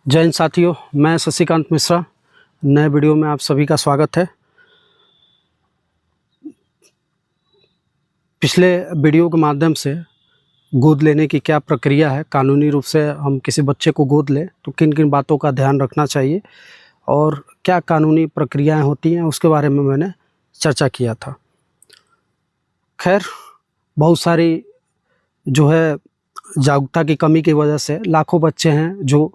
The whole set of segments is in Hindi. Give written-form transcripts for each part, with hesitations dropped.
जय हिंद साथियों, मैं शशिकांत मिश्रा। नए वीडियो में आप सभी का स्वागत है। पिछले वीडियो के माध्यम से गोद लेने की क्या प्रक्रिया है, कानूनी रूप से हम किसी बच्चे को गोद लें तो किन किन बातों का ध्यान रखना चाहिए और क्या कानूनी प्रक्रियाएं होती हैं, उसके बारे में मैंने चर्चा किया था। खैर, बहुत सारी जो है जागरूकता की कमी की वजह से लाखों बच्चे हैं जो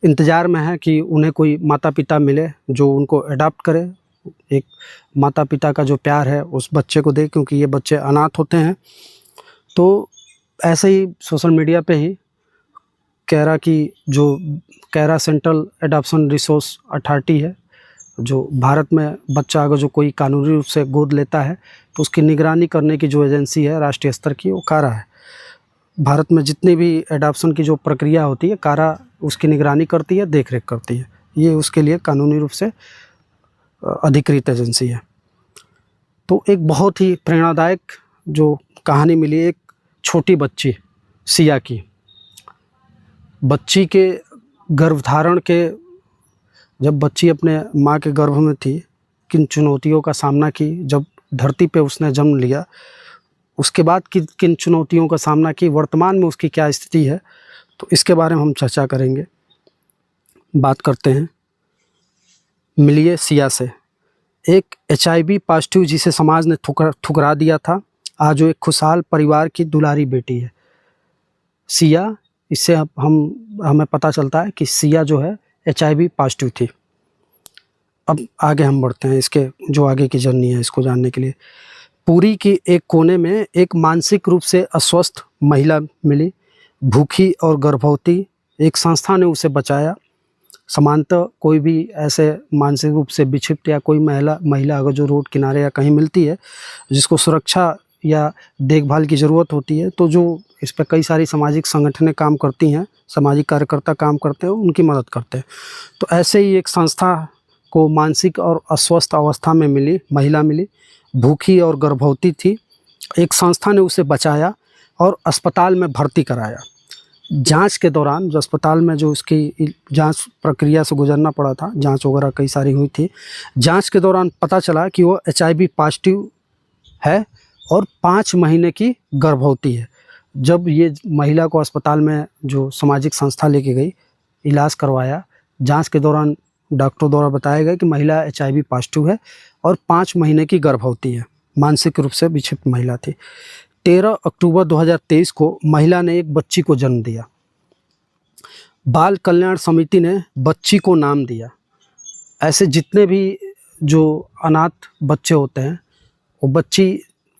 इंतज़ार में हैं कि उन्हें कोई माता पिता मिले जो उनको अडॉप्ट करे, एक माता पिता का जो प्यार है उस बच्चे को दे, क्योंकि ये बच्चे अनाथ होते हैं। तो ऐसे ही सोशल मीडिया पे ही कैरा सेंट्रल एडॉप्शन रिसोर्स अथॉरिटी है, जो भारत में बच्चा अगर जो कोई कानूनी रूप से गोद लेता है तो उसकी निगरानी करने की जो एजेंसी है राष्ट्रीय स्तर की, वो कारा है। भारत में जितनी भी एडॉप्शन की जो प्रक्रिया होती है, कारा उसकी निगरानी करती है, देख रेख करती है। ये उसके लिए कानूनी रूप से अधिकृत एजेंसी है। तो एक बहुत ही प्रेरणादायक जो कहानी मिली, एक छोटी बच्ची सिया की। बच्ची के गर्भधारण के जब बच्ची अपने माँ के गर्भ में थी, किन चुनौतियों का सामना की, जब धरती पे उसने जन्म लिया, उसके बाद किन चुनौतियों का सामना की, वर्तमान में उसकी क्या स्थिति है, तो इसके बारे में हम चर्चा करेंगे। बात करते हैं मिलिए सिया से। एक HIV पॉजिटिव जिसे समाज ने ठुकरा दिया था, आज वो एक खुशहाल परिवार की दुलारी बेटी है सिया। इससे हमें पता चलता है कि सिया जो है HIV पॉजिटिव थी। अब आगे हम बढ़ते हैं, इसके जो आगे की जर्नी है इसको जानने के लिए। पुरी की एक कोने में एक मानसिक रूप से अस्वस्थ महिला मिली, भूखी और गर्भवती। एक संस्था ने उसे बचाया। सामान्यतः कोई भी ऐसे मानसिक रूप से विक्षिप्त या कोई महिला अगर जो रोड किनारे या कहीं मिलती है जिसको सुरक्षा या देखभाल की ज़रूरत होती है, तो जो इस पर कई सारी सामाजिक संगठनें काम करती हैं, सामाजिक कार्यकर्ता काम करते हैं, उनकी मदद करते हैं। तो ऐसे ही एक संस्था को मानसिक और अस्वस्थ अवस्था में महिला मिली, भूखी और गर्भवती थी। एक संस्था ने उसे बचाया और अस्पताल में भर्ती कराया। जांच के दौरान जो अस्पताल में जो उसकी जांच प्रक्रिया से गुजरना पड़ा था, जांच वगैरह कई सारी हुई थी, जांच के दौरान पता चला कि वो HIV पॉजिटिव है और 5 महीने की गर्भवती है। जब ये महिला को अस्पताल में जो सामाजिक संस्था लेके गई, इलाज करवाया, जांच के दौरान डॉक्टरों द्वारा बताया गया कि महिला HIV पॉजिटिव है और 5 महीने की गर्भवती है, मानसिक रूप से विक्षिप्त महिला थी। 13 अक्टूबर 2023 को महिला ने एक बच्ची को जन्म दिया। बाल कल्याण समिति ने बच्ची को नाम दिया। ऐसे जितने भी जो अनाथ बच्चे होते हैं, वो बच्ची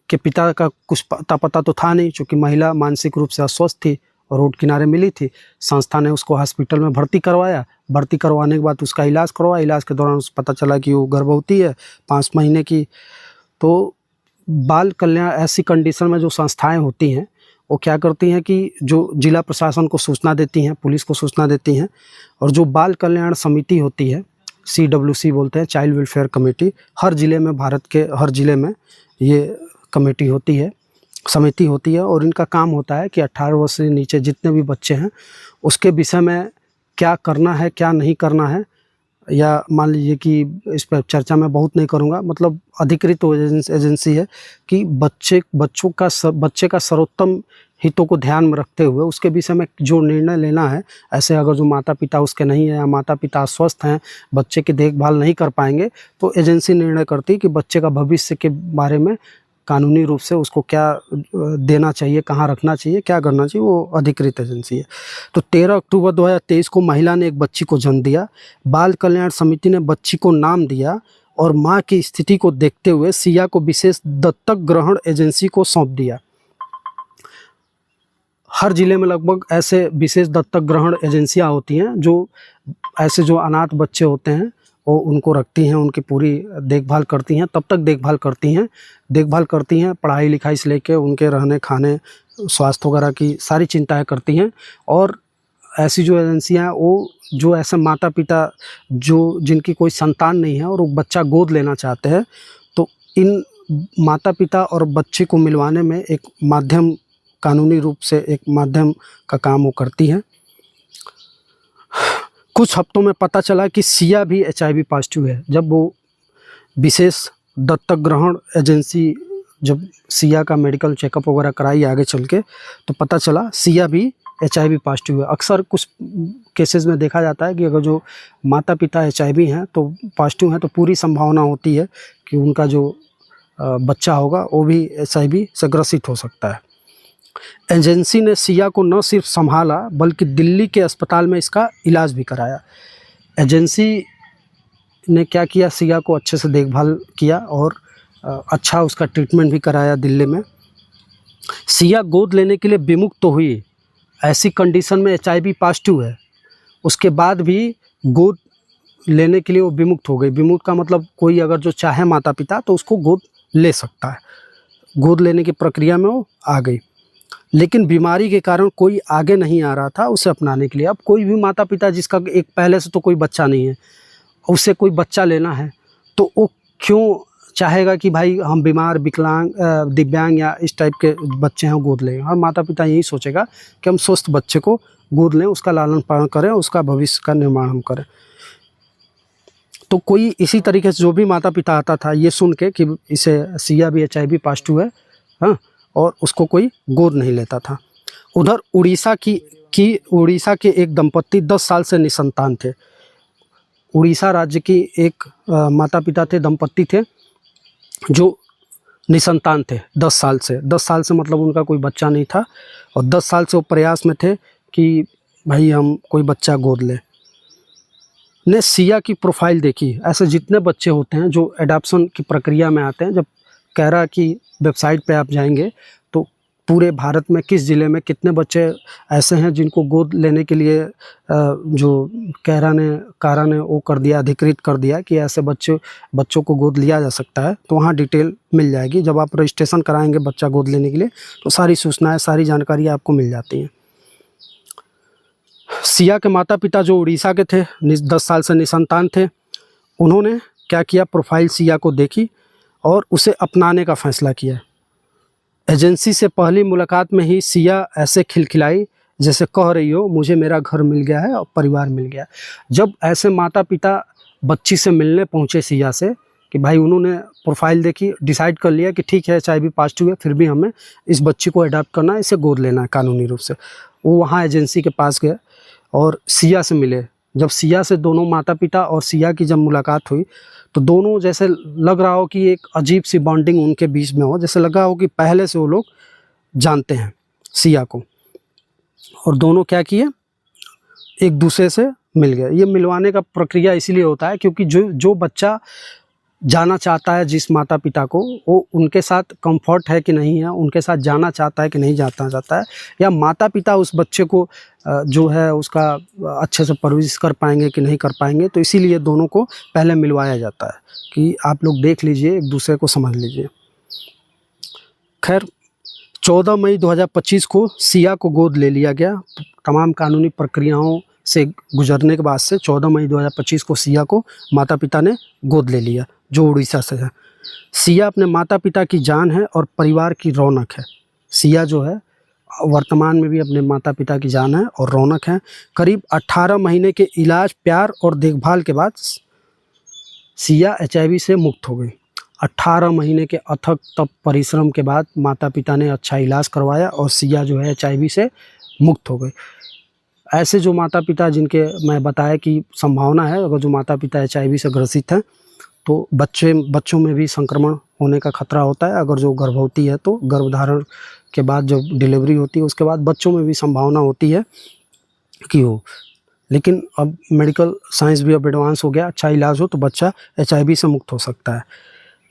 के पिता का कुछ पता तो था नहीं, क्योंकि महिला मानसिक रूप से अस्वस्थ थी और रोड किनारे मिली थी। संस्था ने उसको हॉस्पिटल में भर्ती करवाया। भर्ती करवाने के बाद उसका इलाज करवाया। इलाज के दौरान उसको पता चला कि वो गर्भवती है, 5 महीने की। तो बाल कल्याण ऐसी कंडीशन में जो संस्थाएं होती हैं, वो क्या करती हैं कि जो जिला प्रशासन को सूचना देती हैं, पुलिस को सूचना देती हैं, और जो बाल कल्याण समिति होती है, CWC बोलते हैं, चाइल्ड वेलफेयर कमेटी, हर ज़िले में, भारत के हर ज़िले में ये कमेटी होती है, समिति होती है। और इनका काम होता है कि 18 वर्ष से नीचे जितने भी बच्चे हैं उसके विषय में क्या करना है, क्या नहीं करना है, या मान लीजिए कि इस पर चर्चा मैं बहुत नहीं करूंगा, मतलब अधिकृत एजेंसी है कि बच्चे का सर्वोत्तम हितों को ध्यान में रखते हुए उसके विषय में जो निर्णय लेना है। ऐसे अगर जो माता पिता उसके नहीं है या माता पिता अस्वस्थ हैं, बच्चे की देखभाल नहीं कर पाएंगे, तो एजेंसी निर्णय करती है कि बच्चे का भविष्य के बारे में कानूनी रूप से उसको क्या देना चाहिए, कहाँ रखना चाहिए, क्या करना चाहिए, वो अधिकृत एजेंसी है। तो 13 अक्टूबर 2023 को महिला ने एक बच्ची को जन्म दिया। बाल कल्याण समिति ने बच्ची को नाम दिया और मां की स्थिति को देखते हुए सिया को विशेष दत्तक ग्रहण एजेंसी को सौंप दिया। हर जिले में लगभग ऐसे विशेष दत्तक ग्रहण एजेंसियां होती हैं जो ऐसे जो अनाथ बच्चे होते हैं वो उनको रखती हैं, उनकी पूरी देखभाल करती हैं, तब तक देखभाल करती हैं, पढ़ाई लिखाई से लेके उनके रहने खाने स्वास्थ्य वगैरह की सारी चिंताएं करती हैं। और ऐसी जो एजेंसियां हैं वो जो ऐसे माता पिता जो जिनकी कोई संतान नहीं है और वो बच्चा गोद लेना चाहते हैं, तो इन माता पिता और बच्चे को मिलवाने में एक माध्यम, कानूनी रूप से एक माध्यम का काम वो करती हैं। कुछ हफ्तों में पता चला कि सिया भी HIV पॉजिटिव है। जब वो विशेष दत्तक ग्रहण एजेंसी जब सिया का मेडिकल चेकअप वगैरह कराई आगे चल के, तो पता चला सिया भी HIV पॉजिटिव है। अक्सर कुछ केसेस में देखा जाता है कि अगर जो माता पिता HIV हैं तो पॉजिटिव हैं, तो पूरी संभावना होती है कि उनका जो बच्चा होगा वो भी HIV से ग्रसित हो सकता है। एजेंसी ने सिया को न सिर्फ संभाला बल्कि दिल्ली के अस्पताल में इसका इलाज भी कराया। एजेंसी ने क्या किया, सिया को अच्छे से देखभाल किया और अच्छा उसका ट्रीटमेंट भी कराया दिल्ली में। सिया गोद लेने के लिए विमुक्त तो हुई, ऐसी कंडीशन में HIV पॉजिटिव है, उसके बाद भी गोद लेने के लिए वो विमुक्त हो गई। विमुक्त का मतलब कोई अगर जो चाहे माता पिता तो उसको गोद ले सकता है, गोद लेने की प्रक्रिया में वो आ गई। लेकिन बीमारी के कारण कोई आगे नहीं आ रहा था उसे अपनाने के लिए। अब कोई भी माता पिता जिसका एक पहले से तो कोई बच्चा नहीं है, उसे कोई बच्चा लेना है तो वो क्यों चाहेगा कि भाई हम बीमार, विकलांग, दिव्यांग या इस टाइप के बच्चे हैं गोद लें। हर माता पिता यही सोचेगा कि हम स्वस्थ बच्चे को गोद लें, उसका लालन पालन करें, उसका भविष्य का निर्माण हम करें। तो कोई इसी तरीके से जो भी माता पिता आता था ये सुन के कि इसे सिया भी HIV पॉजिटिव है, हाँ, और उसको कोई गोद नहीं लेता था। उधर उड़ीसा उड़ीसा के एक दंपत्ति 10 साल से निसंतान थे। उड़ीसा राज्य की एक माता पिता थे, दंपत्ति थे जो निसंतान थे 10 साल से। 10 साल से मतलब उनका कोई बच्चा नहीं था और 10 साल से वो प्रयास में थे कि भाई हम कोई बच्चा गोद लें। ने सिया की प्रोफाइल देखी। ऐसे जितने बच्चे होते हैं जो एडॉप्शन की प्रक्रिया में आते हैं, जब कैरा की वेबसाइट पे आप जाएंगे तो पूरे भारत में किस ज़िले में कितने बच्चे ऐसे हैं जिनको गोद लेने के लिए जो कारा ने वो कर दिया, अधिकृत कर दिया कि ऐसे बच्चों को गोद लिया जा सकता है, तो वहाँ डिटेल मिल जाएगी। जब आप रजिस्ट्रेशन कराएंगे बच्चा गोद लेने के लिए तो सारी सूचनाएं, सारी जानकारी आपको मिल जाती हैं। सिया के माता पिता जो उड़ीसा के थे, 10 साल से निसंतान थे, उन्होंने क्या किया, प्रोफाइल सिया को देखी और उसे अपनाने का फैसला किया। एजेंसी से पहली मुलाकात में ही सिया ऐसे खिलखिलाई जैसे कह रही हो मुझे मेरा घर मिल गया है और परिवार मिल गया। जब ऐसे माता पिता बच्ची से मिलने पहुँचे सिया से कि भाई उन्होंने प्रोफाइल देखी, डिसाइड कर लिया कि ठीक है HIV पॉजिटिव है, फिर भी हमें इस बच्ची को अडॉप्ट करना है, इसे गोद लेना है कानूनी रूप से। वो वहाँ एजेंसी के पास गए और सिया से मिले। जब सिया से दोनों माता पिता और सिया की जब मुलाकात हुई तो दोनों जैसे लग रहा हो कि एक अजीब सी बॉन्डिंग उनके बीच में हो, जैसे लगा हो कि पहले से वो लोग जानते हैं सिया को। और दोनों क्या किए, एक दूसरे से मिल गए। ये मिलवाने का प्रक्रिया इसीलिए होता है क्योंकि जो बच्चा जाना चाहता है जिस माता पिता को, वो उनके साथ कंफर्ट है कि नहीं है, उनके साथ जाना चाहता है कि नहीं जाना चाहता है, या माता पिता उस बच्चे को जो है उसका अच्छे से परवरिश कर पाएंगे कि नहीं कर पाएंगे। तो इसीलिए दोनों को पहले मिलवाया जाता है कि आप लोग देख लीजिए, एक दूसरे को समझ लीजिए। खैर 14 मई 2025 को सिया को गोद ले लिया गया। तमाम कानूनी प्रक्रियाओं से गुजरने के बाद से 14 मई 2025 को सिया को माता पिता ने गोद ले लिया, जो उड़ीसा से है। सिया अपने माता पिता की जान है और परिवार की रौनक है। सिया जो है वर्तमान में भी अपने माता पिता की जान है और रौनक है। करीब 18 महीने के इलाज, प्यार और देखभाल के बाद सिया HIV से मुक्त हो गई। 18 महीने के अथक तप परिश्रम के बाद माता पिता ने अच्छा इलाज करवाया और सिया जो है HIV से मुक्त हो गई। ऐसे जो माता पिता जिनके मैं बताया कि संभावना है, अगर जो माता पिता HIV से ग्रसित हैं तो बच्चों में भी संक्रमण होने का खतरा होता है। अगर जो गर्भवती है तो गर्भधारण के बाद जब डिलीवरी होती है उसके बाद बच्चों में भी संभावना होती है कि हो। लेकिन अब मेडिकल साइंस भी अब एडवांस हो गया, अच्छा इलाज हो तो बच्चा HIV से मुक्त हो सकता है,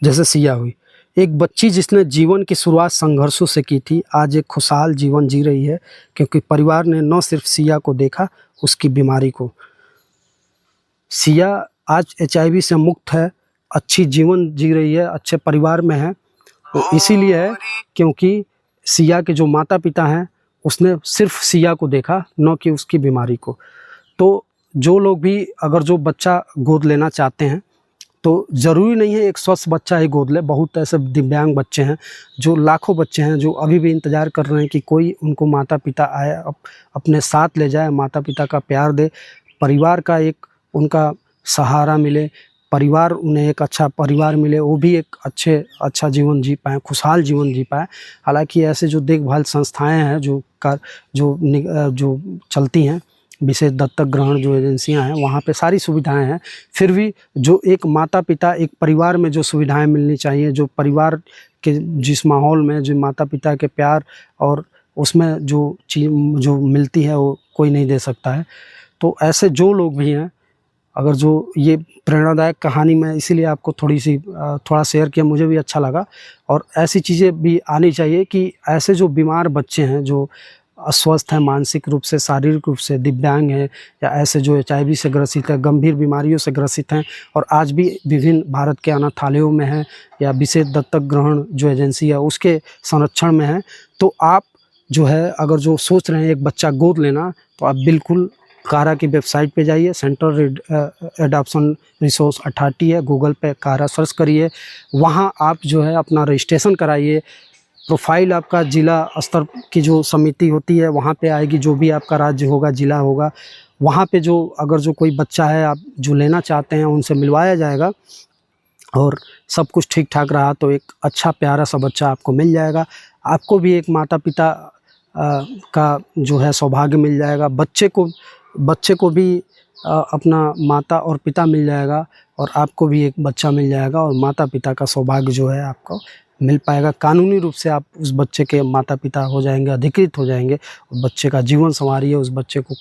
जैसे सिया हुई। एक बच्ची जिसने जीवन की शुरुआत संघर्षों से की थी, आज एक खुशहाल जीवन जी रही है क्योंकि परिवार ने न सिर्फ सिया को देखा, उसकी बीमारी को। सिया आज HIV से मुक्त है, अच्छी जीवन जी रही है, अच्छे परिवार में है। तो इसीलिए है क्योंकि सिया के जो माता पिता हैं उसने सिर्फ सिया को देखा, न कि उसकी बीमारी को। तो जो लोग भी अगर जो बच्चा गोद लेना चाहते हैं तो ज़रूरी नहीं है एक स्वस्थ बच्चा ही गोद ले। बहुत ऐसे दिव्यांग बच्चे हैं, जो लाखों बच्चे हैं जो अभी भी इंतज़ार कर रहे हैं कि कोई उनको माता पिता आए, अपने साथ ले जाए, माता पिता का प्यार दे, परिवार का एक उनका सहारा मिले, परिवार उन्हें एक अच्छा परिवार मिले, वो भी एक अच्छा जीवन जी पाएँ, खुशहाल जीवन जी पाएँ। हालाँकि ऐसे जो देखभाल संस्थाएँ हैं जो चलती हैं, विशेष दत्तक ग्रहण जो एजेंसियाँ हैं, वहाँ पे सारी सुविधाएँ हैं। फिर भी जो एक माता-पिता, एक परिवार में जो सुविधाएँ मिलनी चाहिए, जो परिवार के जिस माहौल में जो माता-पिता के प्यार और उसमें जो मिलती है वो कोई नहीं दे सकता है। तो ऐसे जो लोग भी हैं, अगर जो ये प्रेरणादायक कहानी मैं इसीलिए आपको थोड़ा शेयर किया, मुझे भी अच्छा लगा। और ऐसी चीज़ें भी आनी चाहिए कि ऐसे जो बीमार बच्चे हैं, जो अस्वस्थ हैं मानसिक रूप से, शारीरिक रूप से, दिव्यांग हैं, या ऐसे जो HIV से ग्रसित हैं, गंभीर बीमारियों से ग्रसित हैं और आज भी विभिन्न भारत के अनाथालयों में हैं या विशेष दत्तक ग्रहण जो एजेंसी है उसके संरक्षण में हैं, तो आप जो है अगर जो सोच रहे हैं एक बच्चा गोद लेना, तो आप बिल्कुल कारा की वेबसाइट पे जाइए। सेंट्रल एडॉप्शन रिसोर्स अथॉरिटी है, गूगल पे कारा सर्च करिए, वहाँ आप जो है अपना रजिस्ट्रेशन कराइए। प्रोफाइल आपका जिला स्तर की जो समिति होती है वहाँ पे आएगी, जो भी आपका राज्य होगा, जिला होगा, वहाँ पे जो अगर जो कोई बच्चा है आप जो लेना चाहते हैं उनसे मिलवाया जाएगा और सब कुछ ठीक ठाक रहा तो एक अच्छा प्यारा सा बच्चा आपको मिल जाएगा। आपको भी एक माता पिता का जो है सौभाग्य मिल जाएगा, बच्चे को भी अपना माता और पिता मिल जाएगा और आपको भी एक बच्चा मिल जाएगा और माता पिता का सौभाग्य जो है आपको मिल पाएगा। कानूनी रूप से आप उस बच्चे के माता पिता हो जाएंगे, अधिकृत हो जाएंगे। उस बच्चे का जीवन संवारिए, उस बच्चे को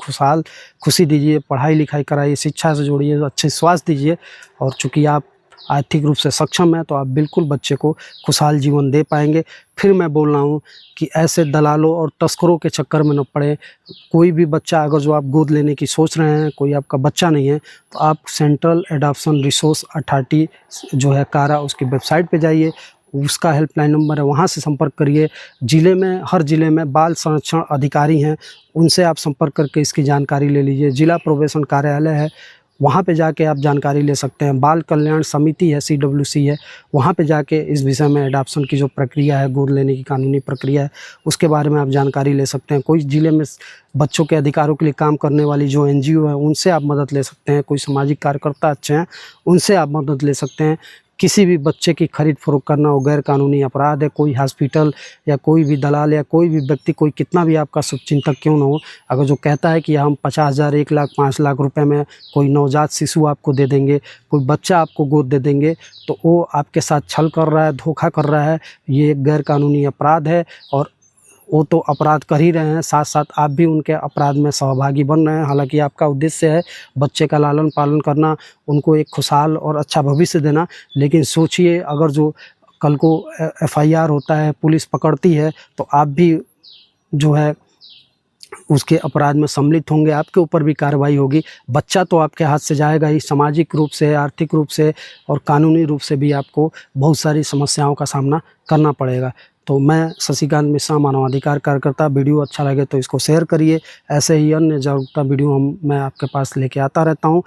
खुशी दीजिए, पढ़ाई लिखाई कराइए, शिक्षा से जोड़िए, अच्छे स्वास्थ्य दीजिए। और चूँकि आप आर्थिक रूप से सक्षम हैं तो आप बिल्कुल बच्चे को खुशहाल जीवन दे पाएंगे। फिर मैं बोल रहा हूँ कि ऐसे दलालों और तस्करों के चक्कर में न पड़े। कोई भी बच्चा अगर जो आप गोद लेने की सोच रहे हैं, कोई आपका बच्चा नहीं है, तो आप सेंट्रल एडॉप्शन रिसोर्स अथॉरिटी जो है कारा, उसकी वेबसाइट पे जाइए, उसका हेल्पलाइन नंबर है, वहाँ से संपर्क करिए। हर ज़िले में बाल संरक्षण अधिकारी हैं, उनसे आप संपर्क करके इसकी जानकारी ले लीजिए। जिला प्रोबेशन कार्यालय है, वहाँ पे जाके आप जानकारी ले सकते हैं। बाल कल्याण समिति है, CWC है, वहाँ पे जाके इस विषय में एडॉप्शन की जो प्रक्रिया है, गोद लेने की कानूनी प्रक्रिया है, उसके बारे में आप जानकारी ले सकते हैं। कोई ज़िले में बच्चों के अधिकारों के लिए काम करने वाली जो NGO है, उनसे आप मदद ले सकते हैं। कोई सामाजिक कार्यकर्ता अच्छे हैं, उनसे आप मदद ले सकते हैं। किसी भी बच्चे की खरीद फरोख्त करना वो गैर कानूनी अपराध है। कोई हॉस्पिटल या कोई भी दलाल या कोई भी व्यक्ति, कोई कितना भी आपका शुभचिंतक क्यों न हो, अगर जो कहता है कि हम 50,000, 1 लाख, 5 लाख रुपए में कोई नवजात शिशु आपको दे देंगे, कोई बच्चा आपको गोद दे देंगे, तो वो आपके साथ छल कर रहा है, धोखा कर रहा है। ये एक गैर कानूनी अपराध है और वो तो अपराध कर ही रहे हैं, साथ साथ आप भी उनके अपराध में सहभागी बन रहे हैं। हालांकि आपका उद्देश्य है बच्चे का लालन पालन करना, उनको एक खुशहाल और अच्छा भविष्य देना, लेकिन सोचिए अगर जो कल को FIR होता है, पुलिस पकड़ती है, तो आप भी जो है उसके अपराध में सम्मिलित होंगे, आपके ऊपर भी कार्रवाई होगी। बच्चा तो आपके हाथ से जाएगा ही, सामाजिक रूप से, आर्थिक रूप से और कानूनी रूप से भी आपको बहुत सारी समस्याओं का सामना करना पड़ेगा। तो मैं शशिकांत मिश्रा, मानवाधिकार कार्यकर्ता। वीडियो अच्छा लगे तो इसको शेयर करिए। ऐसे ही अन्य जागरूकता वीडियो मैं आपके पास लेके आता रहता हूँ।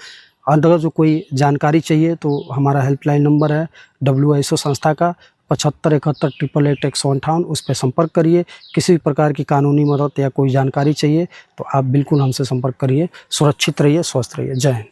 अगर जो कोई जानकारी चाहिए तो हमारा हेल्पलाइन नंबर है WISO संस्था का 75 71 888 158, उस पर संपर्क करिए। किसी भी प्रकार की कानूनी मदद या कोई जानकारी चाहिए तो आप बिल्कुल हमसे संपर्क करिए। सुरक्षित रहिए, स्वस्थ रहिए। जय हिंद।